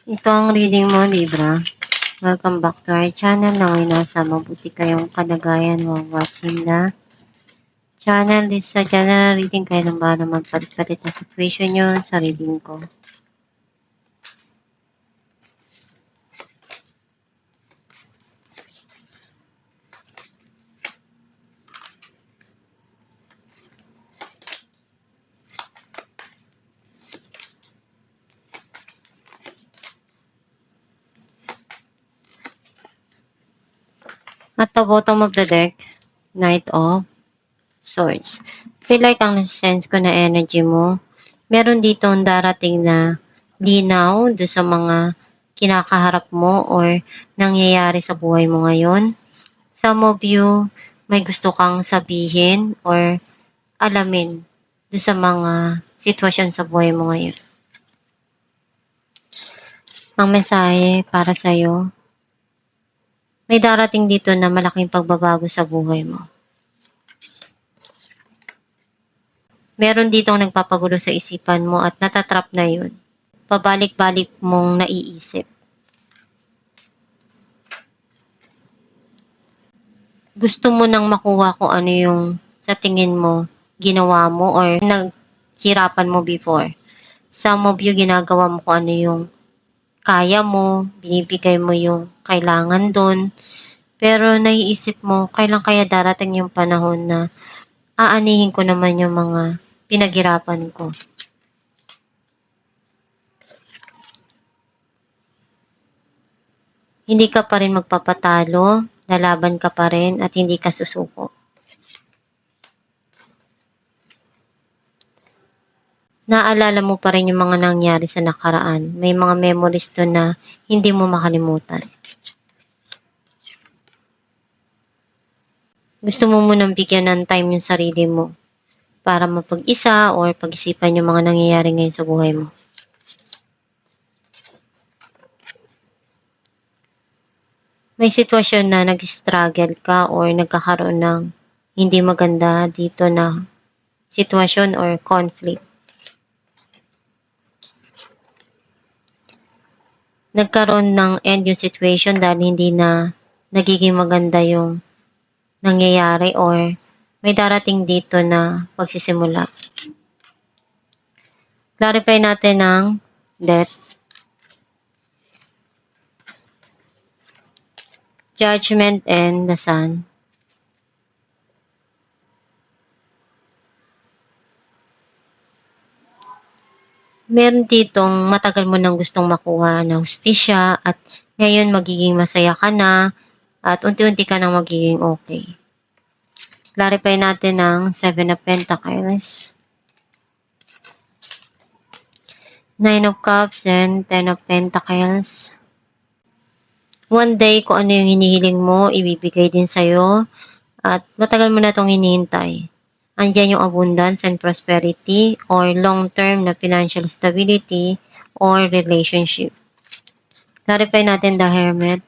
Ito ang reading mo, Libra. Welcome back to our channel. Naway nasa mabuti kayong kalagayan while watching the channel. This sa general reading, kayo nang ba naman palit-palit na situation nyo sa reading ko. At the bottom of the deck, Knight of Swords. Feel like ang nasa-sense ko na energy mo, meron dito ang darating na linaw do sa mga kinakaharap mo or nangyayari sa buhay mo ngayon. Some of you, may gusto kang sabihin or alamin do sa mga sitwasyon sa buhay mo ngayon. Ang mensahe para sa'yo, may darating dito na malaking pagbabago sa buhay mo. Meron ditong nagpapagulo sa isipan mo at natatrap na yun. Pabalik-balik mong naiisip. Gusto mo nang makuha kung ano yung sa tingin mo ginawa mo or naghirapan mo before. Some of you ginagawa mo kung ano yung kaya mo, binibigay mo yung kailangan doon. Pero naiisip mo, kailan kaya darating yung panahon na aanihin ko naman yung mga pinaghirapan ko. Hindi ka pa rin magpapatalo, lalaban ka pa rin at hindi ka susuko. Naalala mo pa rin yung mga nangyari sa nakaraan. May mga memories to na hindi mo makalimutan. Gusto mo munang bigyan ng time yung sarili mo para mapag-isa or pag-isipan yung mga nangyayari ngayon sa buhay mo. May sitwasyon na nag-struggle ka or nagkakaroon ng hindi maganda dito na sitwasyon or conflict. Nagkaroon ng end yung situation dahil hindi na nagiging maganda yung nangyayari or may darating dito na pagsisimula. Clarify natin ang death, Judgment, and the Sun. Meron ditong matagal mo nang gustong makuha na hustisya at ngayon magiging masaya ka na at unti-unti ka nang magiging okay. Clarify natin ang Seven of Pentacles, Nine of Cups, and Ten of Pentacles. One day, kung ano yung hinihiling mo, ibibigay din sa'yo at matagal mo na itong hinihintay. Andiyan yung abundance and prosperity or long-term na financial stability or relationship. Clarify natin the Hermit,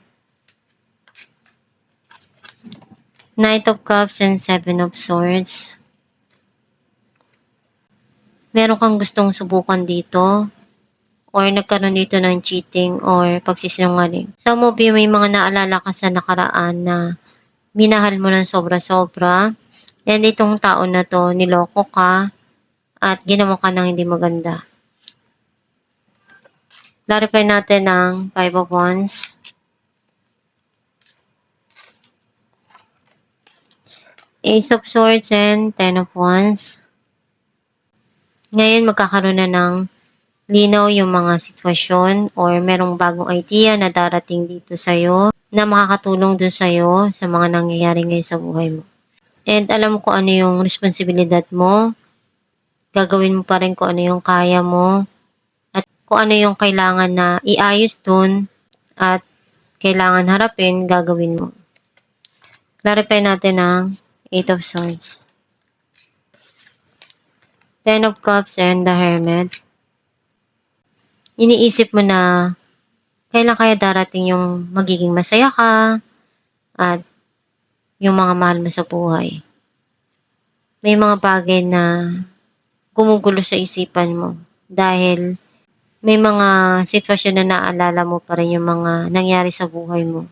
Knight of Cups, and Seven of Swords. Meron kang gustong subukan dito or nagkaroon dito ng cheating or pagsisinungaling. Some of you, may mga naalala ka sa nakaraan na minahal mo ng sobra-sobra. And itong tao na to, niloko ka at ginawa ka ng hindi maganda. Clarify natin ang Five of Wands, Ace of Swords, and Ten of Wands. Ngayon, magkakaroon na ng linaw yung mga sitwasyon or merong bagong idea na darating dito sa'yo na makakatulong dun sa'yo sa mga nangyayari ngayon sa buhay mo. And alam mo kung ano yung responsibilidad mo, gagawin mo pa rin kung ano yung kaya mo, at kung ano yung kailangan na iayos dun at kailangan harapin, gagawin mo. Clarify natin ang Eight of Swords, Ten of Cups, and the Hermit. Iniisip mo na kailan kaya darating yung magiging masaya ka at yung mga mahal mo sa buhay. May mga bagay na gumugulo sa isipan mo dahil may mga sitwasyon na naalala mo pa rin yung mga nangyari sa buhay mo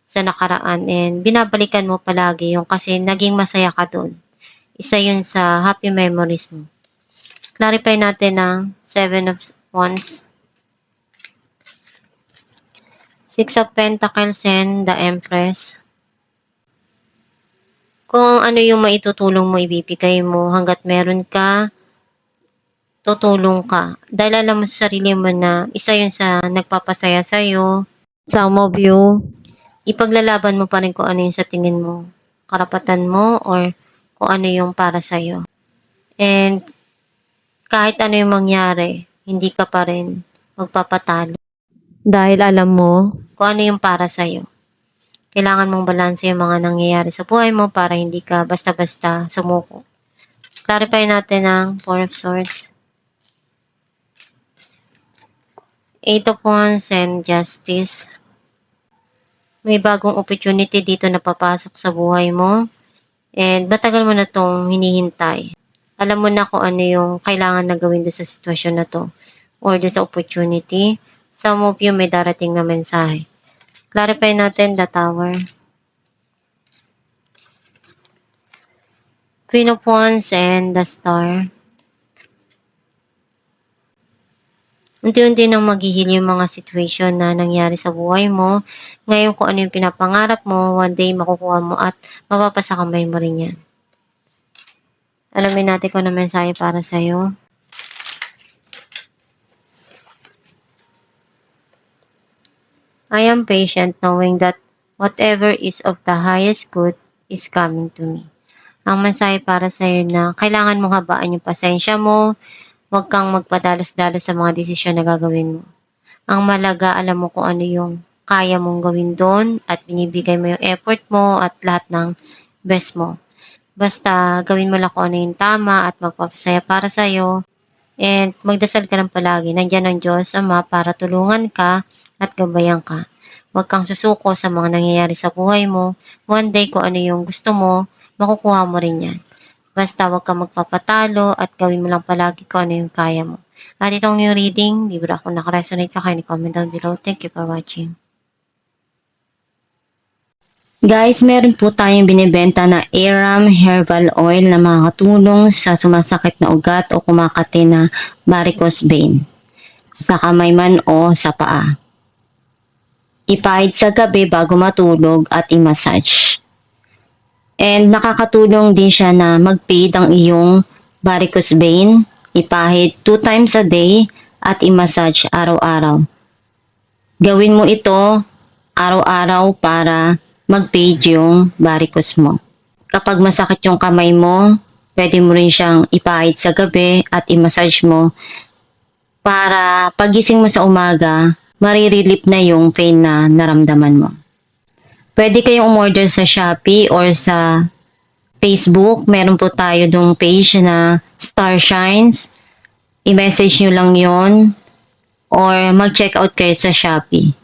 sa nakaraan and binabalikan mo palagi yung kasi naging masaya ka doon. Isa yun sa happy memories mo. Clarify natin ang Seven of Wands, Six of Pentacles and the Empress. Kung ano yung maitutulong mo, ibibigay mo hanggat meron ka, tutulong ka. Dahil alam mo sa sarili mo na isa yun sa nagpapasaya sa'yo. Some of you, ipaglalaban mo pa rin kung ano yung sa tingin mo, karapatan mo or kung ano yung para sa'yo. And kahit ano yung mangyari, hindi ka pa rin magpapatalo. Dahil alam mo kung ano yung para sa'yo. Kailangan mong balanse yung mga nangyayari sa buhay mo para hindi ka basta-basta sumuko. Clarify natin ang Four of Swords, Eight of Wands and Justice. May bagong opportunity dito na papasok sa buhay mo. And matagal mo na itong hinihintay. Alam mo na kung ano yung kailangan na gawin doon sa sitwasyon na to or doon sa opportunity. Some of you may darating na mensahe. Clarify natin the Tower, Queen of Wands and the Star. Unti-unti nang maghihil yung mga situation na nangyari sa buhay mo. Ngayon kung ano yung pinapangarap mo, one day makukuha mo at mapapasa kamay mo rin yan. Alamin natin kung ano mensahe para sa'yo. I am patient knowing that whatever is of the highest good is coming to me. Ang mensahe para sa'yo na kailangan mong habaan yung pasensya mo, huwag kang magpadalos-dalos sa mga desisyon na gagawin mo. Ang malaga, alam mo kung ano yung kaya mong gawin doon at binibigay mo yung effort mo at lahat ng best mo. Basta gawin mo lang kung ano yung tama at magpapasaya para sa'yo. And magdasal ka lang palagi. Nandiyan ang Diyos Ama para tulungan ka at gabayan ka. Huwag kang susuko sa mga nangyayari sa buhay mo. One day kung ano yung gusto mo, makukuha mo rin yan. Basta huwag kang magpapatalo at gawin mo lang palagi kung ano yung kaya mo. At itong yung reading, libro ako nakaresonate ka, kaya comment down below. Thank you for watching. Guys, meron po tayong binibenta na Aram Herbal Oil na makakatulong sa sumasakit na ugat o kumakati na varicose vein sa kamay man o sa paa. Ipahid sa gabi bago matulog at i-massage. And nakakatulong din siya na mag-fade ang iyong varicose vein. Ipahid 2 times a day at i-massage araw-araw. Gawin mo ito araw-araw para mag-fade yung varicose mo. Kapag masakit yung kamay mo, pwede mo rin siyang ipahid sa gabi at i-massage mo para pagising mo sa umaga, marirelieve na yung pain na naramdaman mo. Pwede kayong umorder sa Shopee or sa Facebook. Meron po tayo dong page na Star Shines. I-message nyo lang yon or mag-check out kayo sa Shopee.